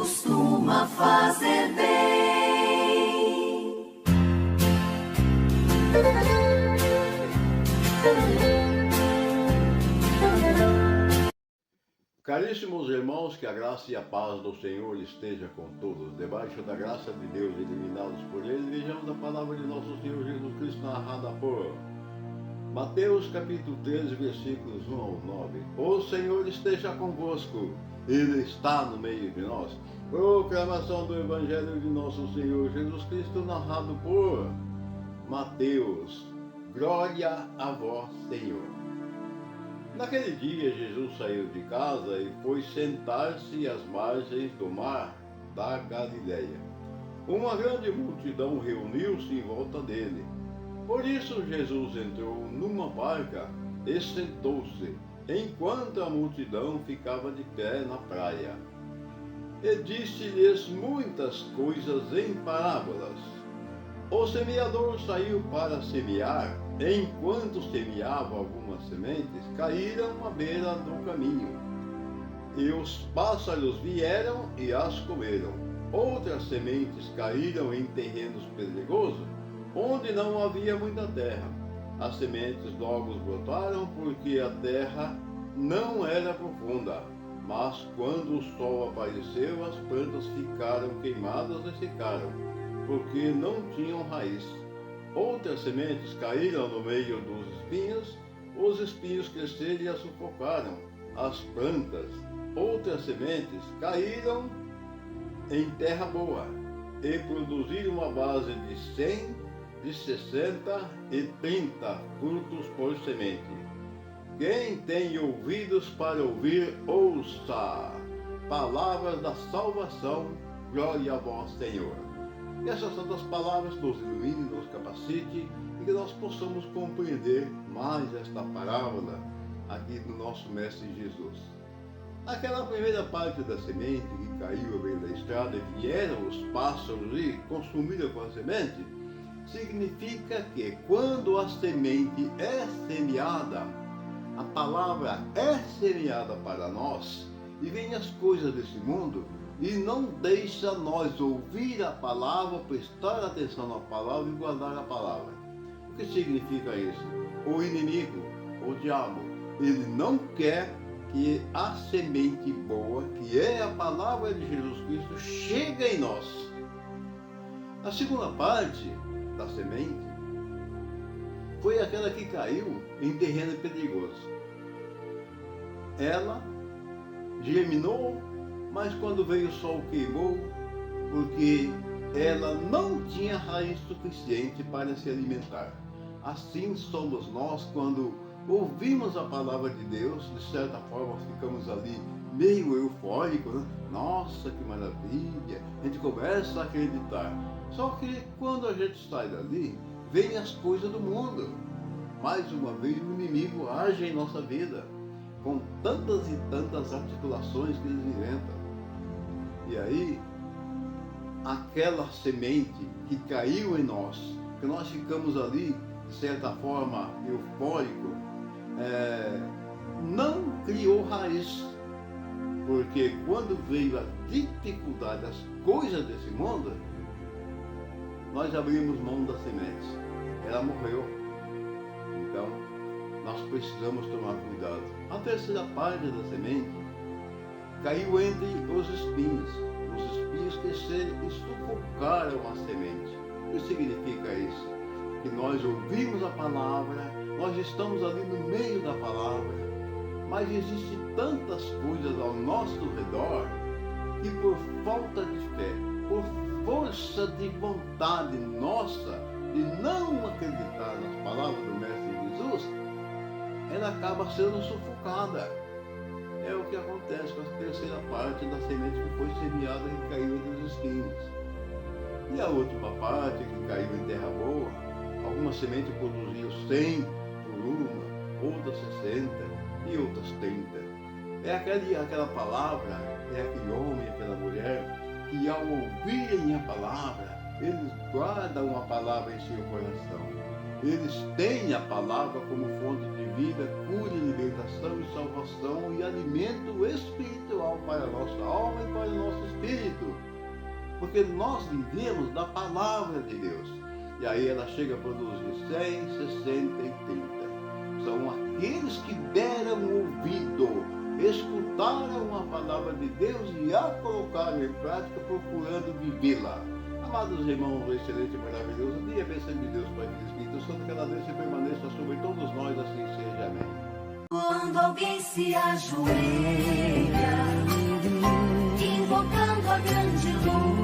costuma fazer bem. Caríssimos irmãos, que a graça e a paz do Senhor esteja com todos. Debaixo da graça de Deus, iluminados por Ele, vejamos a palavra de nosso Senhor Jesus Cristo narrada por Mateus capítulo 13, versículos 1 ao 9. O Senhor esteja convosco, Ele está no meio de nós. Proclamação do Evangelho de nosso Senhor Jesus Cristo narrado por Mateus. Glória a vós, Senhor. Naquele dia, Jesus saiu de casa e foi sentar-se às margens do mar da Galileia. Uma grande multidão reuniu-se em volta dele. Por isso, Jesus entrou numa barca e sentou-se, enquanto a multidão ficava de pé na praia. E disse-lhes muitas coisas em parábolas. O semeador saiu para semear. Enquanto semeava, algumas sementes caíram à beira do caminho, e os pássaros vieram e as comeram. Outras sementes caíram em terrenos pedregosos, onde não havia muita terra. As sementes logo brotaram, porque a terra não era profunda. Mas quando o sol apareceu, as plantas ficaram queimadas e secaram, porque não tinham raiz. Outras sementes caíram no meio dos espinhos, os espinhos cresceram e as sufocaram as plantas. Outras sementes caíram em terra boa e produziram uma base de 100, de 60 e 30 frutos por semente. Quem tem ouvidos para ouvir, ouça. Palavras da salvação, glória a vós, Senhor. Que essas santas palavras nos iluminem, nos capacite e que nós possamos compreender mais esta parábola aqui do nosso Mestre Jesus. Aquela primeira parte da semente que caiu ao meio da estrada e vieram os pássaros e consumiram com a semente, significa que quando a semente é semeada, a palavra é semeada para nós e vêm as coisas desse mundo, e não deixa nós ouvir a palavra, prestar atenção na palavra e guardar a palavra. O que significa isso? O inimigo, o diabo, ele não quer que a semente boa, que é a palavra de Jesus Cristo, chegue em nós. A segunda parte da semente foi aquela que caiu em terreno perigoso. Ela germinou, mas quando veio o sol queimou, porque ela não tinha raiz suficiente para se alimentar. Assim somos nós quando ouvimos a palavra de Deus, de certa forma ficamos ali meio eufóricos, né? Nossa, que maravilha! A gente começa a acreditar. Só que quando a gente sai dali, vem as coisas do mundo. Mais uma vez o inimigo age em nossa vida, com tantas e tantas articulações que eles inventam. E aí, aquela semente que caiu em nós, que nós ficamos ali, de certa forma, eufórico, não criou raiz. Porque quando veio a dificuldade, as coisas desse mundo, nós abrimos mão da semente. Ela morreu. Então, nós precisamos tomar cuidado. A terceira parte da semente caiu entre os espinhos. Os espinhos cresceram e sufocaram a semente. O que significa isso? Que nós ouvimos a palavra, nós estamos ali no meio da palavra, mas existem tantas coisas ao nosso redor que por falta de fé, por força de vontade nossa de não acreditar nas palavras do Mestre Jesus, ela acaba sendo sufocada. É o que acontece com a terceira parte da semente que foi semeada e caiu entre os espinhos. E a última parte que caiu em terra boa, algumas sementes produziam 100 por uma, outras 60 e outras 30. É aquela palavra, é aquele homem, aquela mulher que ao ouvirem a palavra, eles guardam a palavra em seu coração. Eles têm a palavra como fonte de vida, cura, libertação e salvação e alimento espiritual para a nossa alma e para o nosso espírito. Espírito, porque nós vivemos da palavra de Deus. E aí ela chega a produzir 100, 60 e 30. São aqueles que deram ouvido, escutaram a palavra de Deus e a colocaram em prática, procurando vivê-la. Amados irmãos, um excelente e maravilhoso dia, bênção de Deus, Pai e Espírito Santo, que ela desça e permaneça sobre todos nós, assim seja. Amém. Quando alguém se ajoelha, invocando a grande luz,